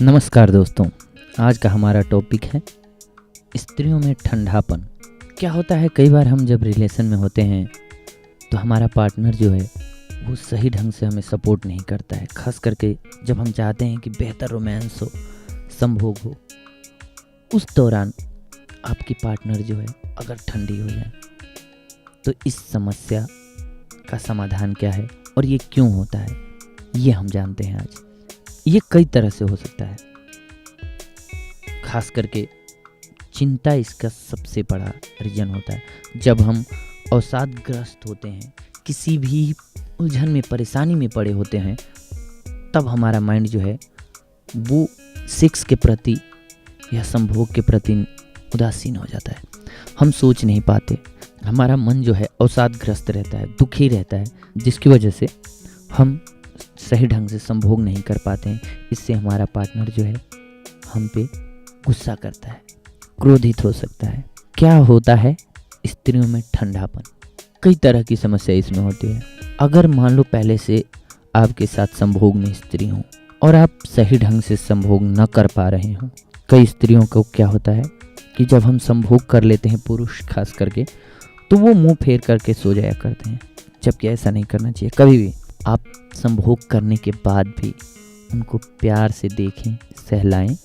नमस्कार दोस्तों, आज का हमारा टॉपिक है स्त्रियों में ठंडापन। क्या होता है, कई बार हम जब रिलेशन में होते हैं तो हमारा पार्टनर जो है वो सही ढंग से हमें सपोर्ट नहीं करता है। खास करके जब हम चाहते हैं कि बेहतर रोमांस हो, संभोग हो, उस दौरान आपकी पार्टनर जो है अगर ठंडी हो जाए तो इस समस्या का समाधान क्या है और ये क्यों होता है, ये हम जानते हैं आज। ये कई तरह से हो सकता है, खास करके चिंता इसका सबसे बड़ा रीजन होता है। जब हम अवसादग्रस्त होते हैं, किसी भी उलझन में, परेशानी में पड़े होते हैं, तब हमारा माइंड जो है वो सेक्स के प्रति या संभोग के प्रति उदासीन हो जाता है। हम सोच नहीं पाते, हमारा मन जो है अवसादग्रस्त रहता है, दुखी रहता है, जिसकी वजह से हम सही ढंग से संभोग नहीं कर पाते हैं। इससे हमारा पार्टनर जो है हम पे गुस्सा करता है, क्रोधित हो सकता है। क्या होता है स्त्रियों में ठंडापन? कई तरह की समस्या इसमें होती है। अगर मान लो पहले से आपके साथ संभोग में स्त्री हो और आप सही ढंग से संभोग न कर पा रहे हो, कई स्त्रियों को क्या होता है कि जब हम संभोग कर लेते हैं, पुरुष खास करके, तो वो मुंह फेर करके सो जाया करते हैं, जबकि ऐसा नहीं करना चाहिए कभी भी। आप संभोग करने के बाद भी उनको प्यार से देखें, सहलाएं,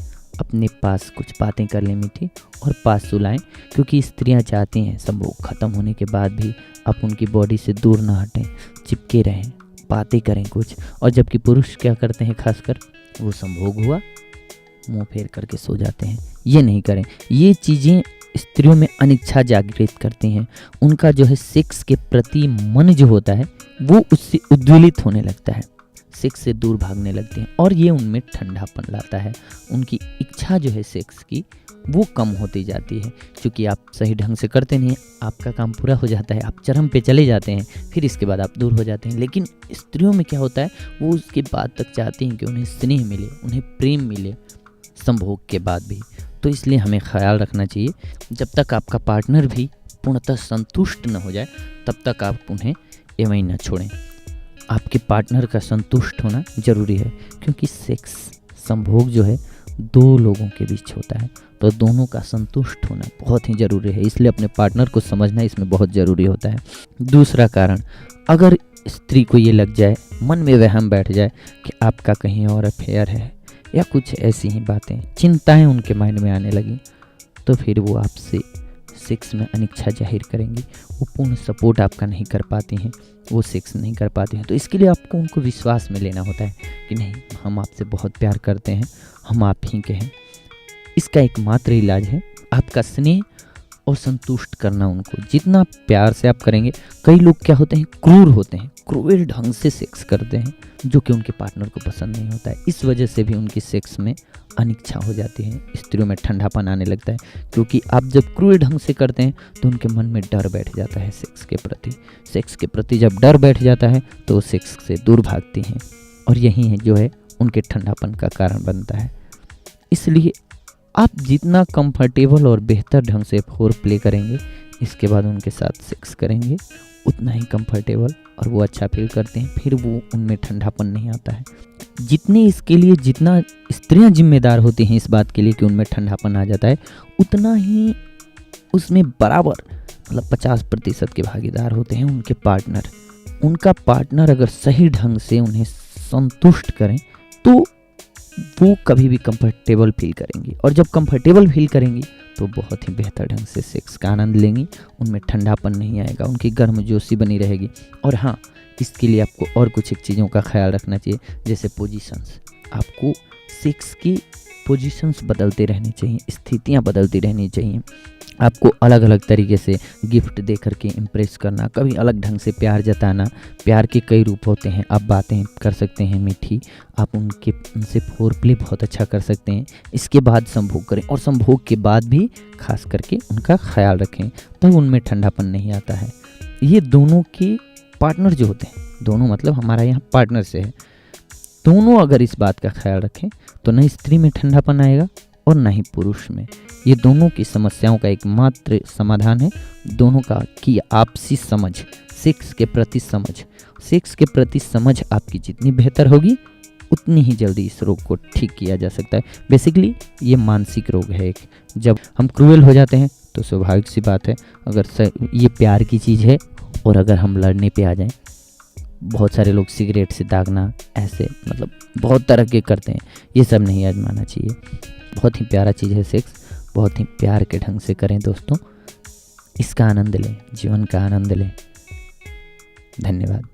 अपने पास कुछ बातें कर लें मीठी और पास सुलाएं, क्योंकि स्त्रियां चाहती हैं संभोग खत्म होने के बाद भी आप उनकी बॉडी से दूर ना हटें, चिपके रहें, बातें करें कुछ। और जबकि पुरुष क्या करते हैं, खासकर वो संभोग हुआ, मुंह फेर करके सो जाते हैं। ये नहीं करें। ये चीज़ें स्त्रियों में अनिच्छा जागृत करती हैं। उनका जो है सेक्स के प्रति मन जो होता है वो उससे उद्वेलित होने लगता है, सेक्स से दूर भागने लगते हैं और ये उनमें ठंडापन लाता है। उनकी इच्छा जो है सेक्स की वो कम होती जाती है, क्योंकि आप सही ढंग से करते नहीं, आपका काम पूरा हो जाता है, आप चरम पे चले जाते हैं, फिर इसके बाद आप दूर हो जाते हैं। लेकिन स्त्रियों में क्या होता है, वो उसके बाद तक चाहती हैं कि उन्हें स्नेह मिले, उन्हें प्रेम मिले संभोग के बाद भी। तो इसलिए हमें ख्याल रखना चाहिए, जब तक आपका पार्टनर भी पूर्णतः संतुष्ट न हो जाए तब तक आप उन्हें एवं न छोड़ें। आपके पार्टनर का संतुष्ट होना जरूरी है, क्योंकि सेक्स, संभोग जो है दो लोगों के बीच होता है, तो दोनों का संतुष्ट होना बहुत ही ज़रूरी है। इसलिए अपने पार्टनर को समझना इसमें बहुत ज़रूरी होता है। दूसरा कारण, अगर स्त्री को ये लग जाए, मन में वहम बैठ जाए कि आपका कहीं और अफेयर है या कुछ ऐसी ही बातें, चिंताएं उनके माइंड में आने लगी, तो फिर वो आपसे सेक्स में अनिच्छा जाहिर करेंगी। वो पूर्ण सपोर्ट आपका नहीं कर पाती हैं, वो सेक्स नहीं कर पाती हैं। तो इसके लिए आपको उनको विश्वास में लेना होता है कि नहीं, हम आपसे बहुत प्यार करते हैं, हम आप ही के हैं। इसका एकमात्र इलाज है आपका स्नेह और संतुष्ट करना उनको। जितना प्यार से आप करेंगे, कई लोग क्या होते हैं, क्रूर होते हैं, क्रूर ढंग से सेक्स करते हैं, जो कि उनके पार्टनर को पसंद नहीं होता है। इस वजह से भी उनकी सेक्स में अनिच्छा हो जाती है, स्त्रियों में ठंडापन आने लगता है, क्योंकि आप जब क्रूर ढंग से करते हैं तो उनके मन में डर बैठ जाता है सेक्स के प्रति। सेक्स के प्रति जब डर बैठ जाता है तो वो सेक्स से दूर भागती हैं, और यही है जो है उनके ठंडापन का कारण बनता है। इसलिए आप जितना कंफर्टेबल और बेहतर ढंग से फोर प्ले करेंगे, इसके बाद उनके साथ सेक्स करेंगे, उतना ही कंफर्टेबल और वो अच्छा फील करते हैं, फिर वो उनमें ठंडापन नहीं आता है। जितना स्त्रियां जिम्मेदार होती हैं इस बात के लिए कि उनमें ठंडापन आ जाता है, उतना ही उसमें बराबर, मतलब 50% के भागीदार होते हैं उनके पार्टनर। उनका पार्टनर अगर सही ढंग से उन्हें संतुष्ट करें तो वो कभी भी कंफर्टेबल फील करेंगी, और जब कंफर्टेबल फील करेंगी तो बहुत ही बेहतर ढंग से सेक्स का आनंद लेंगी। उनमें ठंडापन नहीं आएगा, उनकी गर्मजोशी बनी रहेगी। और हाँ, इसके लिए आपको और कुछ एक चीज़ों का ख्याल रखना चाहिए, जैसे पोजीशंस। आपको सेक्स की पोजीशंस बदलते रहनी चाहिए, स्थितियाँ बदलती रहनी चाहिए। आपको अलग अलग तरीके से गिफ्ट दे करके इम्प्रेस करना, कभी अलग ढंग से प्यार जताना। प्यार के कई रूप होते हैं, आप बातें कर सकते हैं मीठी, आप उनसे फोर प्ले बहुत अच्छा कर सकते हैं। इसके बाद संभोग करें, और संभोग के बाद भी खास करके उनका ख्याल रखें, तब उनमें ठंडापन नहीं आता है। ये दोनों के पार्टनर जो होते हैं, दोनों मतलब हमारा यहाँ पार्टनर से है, दोनों अगर इस बात का ख्याल रखें तो न स्त्री में ठंडापन आएगा और न ही पुरुष में। ये दोनों की समस्याओं का एकमात्र समाधान है दोनों का कि आपसी समझ, सेक्स के प्रति समझ। सेक्स के प्रति समझ आपकी जितनी बेहतर होगी, उतनी ही जल्दी इस रोग को ठीक किया जा सकता है। बेसिकली ये मानसिक रोग है एक। जब हम क्रूएल हो जाते हैं तो स्वाभाविक सी बात है, अगर ये प्यार की चीज़ है और अगर हम लड़ने पे आ जाएं, बहुत सारे लोग सिगरेट से दागना, ऐसे मतलब बहुत तरह के करते हैं, ये सब नहीं आजमाना चाहिए। बहुत ही प्यारा चीज़ है सेक्स, बहुत ही प्यार के ढंग से करें दोस्तों, इसका आनंद लें, जीवन का आनंद लें। धन्यवाद।